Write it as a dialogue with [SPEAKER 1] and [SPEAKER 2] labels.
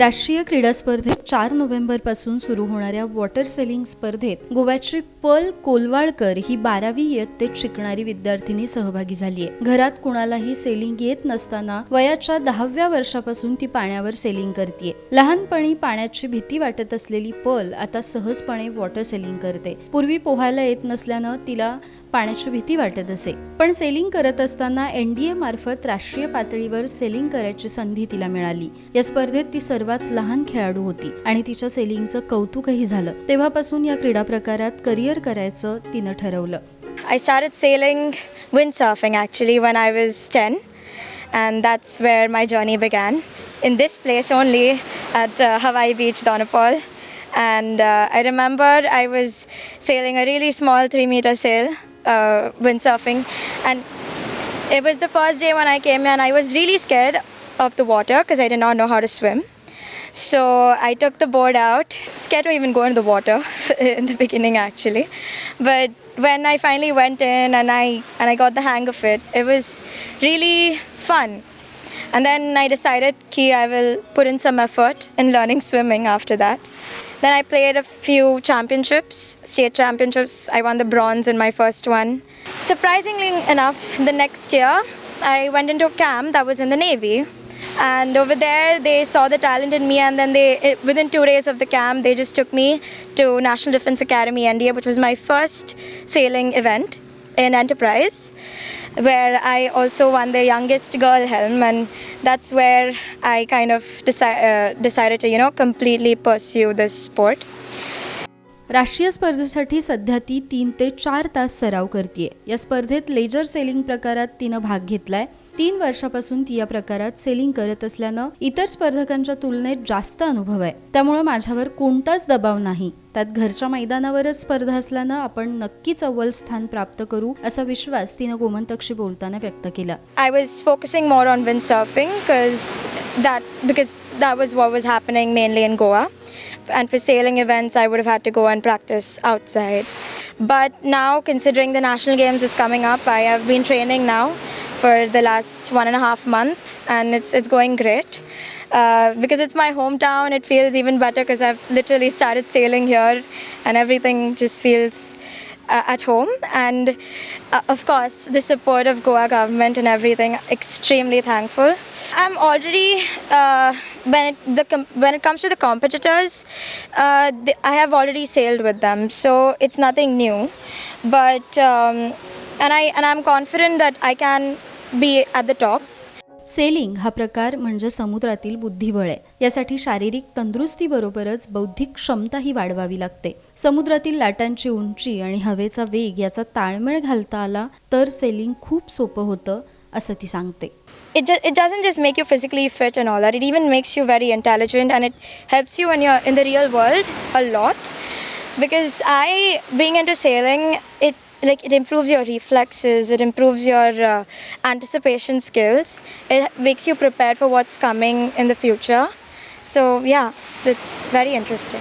[SPEAKER 1] राष्ट्रीय क्रीडा स्पर्धेत 4 नोव्हेंबरपासून सुरू होणाऱ्या वॉटर सेलिंग स्पर्धेत गोव्याची पल कोलवाळकर ही 12वी इयत्तेत शिकणारी विद्यार्थिनी सहभागी झाली आहे. घरात कुणालाही सेलिंग येत नसताना वयाच्या 10व्या वर्षापासून ती पाण्यावर सेलिंग करते. लहानपणी पाण्याची भीती वाटत असलेली पल आता सहजपणे वॉटर सेलिंग करते. पूर्वी पोहायला येत नसल्यानं तिला पाण्याची भीती वाटत असे, पण सेलिंग करत असताना NDA मार्फत राष्ट्रीय पातळीवर सेलिंग करायची संधी तिला मिळाली. या स्पर्धेत ती सर्वात लहान खेळाडू होती आणि तिच्या सेलिंगचं कौतुकही झालं. तेव्हापासून या क्रीडा प्रकारात करिअर करायचं तिनं ठरवलं.
[SPEAKER 2] I started sailing windsurfing actually when I was 10, and that's where my journey began. In this place only at Hawaii Beach, Donapal. And I remember I was sailing a really small 3-meter sail, windsurfing, and it was the first day when I came here and I was really scared of the water because I did not know how to swim. So I took the board out, scared to even go in the water in the beginning actually, but when I finally went in and I got the hang of it, it was really fun. And then I decided that I will put in some effort in learning swimming after that. Then I played a few championships, state championships. I won the bronze in my first one. Surprisingly enough, the next year I went into a camp that was in the Navy. And over there they saw the talent in me, and then within 2 days of the camp they just took me to National Defense Academy NDA, which was my first sailing event in Enterprise, where I also won the youngest girl helm, and that's where I kind of decided to completely pursue this sport.
[SPEAKER 1] राष्ट्रीय स्पर्धेसाठी सध्या ती 3 ते 4 तास सराव करते. या स्पर्धेत laser selling प्रकारात तिनं भाग घेतलाय. 3 वर्षापासून ती या प्रकारात सेलिंग करत असल्यानं इतर स्पर्धकांच्या तुलनेत जास्त अनुभव आहे. त्यामुळे माझ्यावर कोणताच दबाव नाही. त्यात घरच्या मैदानावरच स्पर्धा असल्यानं आपण नक्कीच अव्वल स्थान प्राप्त करू असा विश्वास तिनं गोमंतकशी बोलताना व्यक्त केला.
[SPEAKER 2] I was focusing more on windsurfing because that was what was happening mainly in Goa. And for sailing events, I would have had to go and practice outside. But now, considering the national games is coming up, I have been training now for the last 1.5 months, and it's going great. Because it's my hometown, it feels even better because I've literally started sailing here, and everything just feels at home. And of course, the support of Goa government and everything, extremely thankful. I'm already when it comes to the competitors, I have already sailed with them, so it's nothing new. But I'm confident that I can be at the top.
[SPEAKER 1] Selling हा प्रकार म्हणजे समुद्रातील बुद्धिबळ आहे. यासाठी शारीरिक तंदुरुस्तीबरोबरच बौद्धिक क्षमताही वाढवावी लागते. समुद्रातील लाटांची उंची आणि हवेचा वेग याचा ताळमेळ घालता आला तर सेलिंग खूप सोपं होतं असं ती सांगते.
[SPEAKER 2] It doesn't just make you physically fit and all that. It even makes you very intelligent, and it helps you when you're in the real world a lot. Because being into sailing, it improves your reflexes, it improves your anticipation skills. It makes you prepared for what's coming in the future. So yeah, that's very interesting.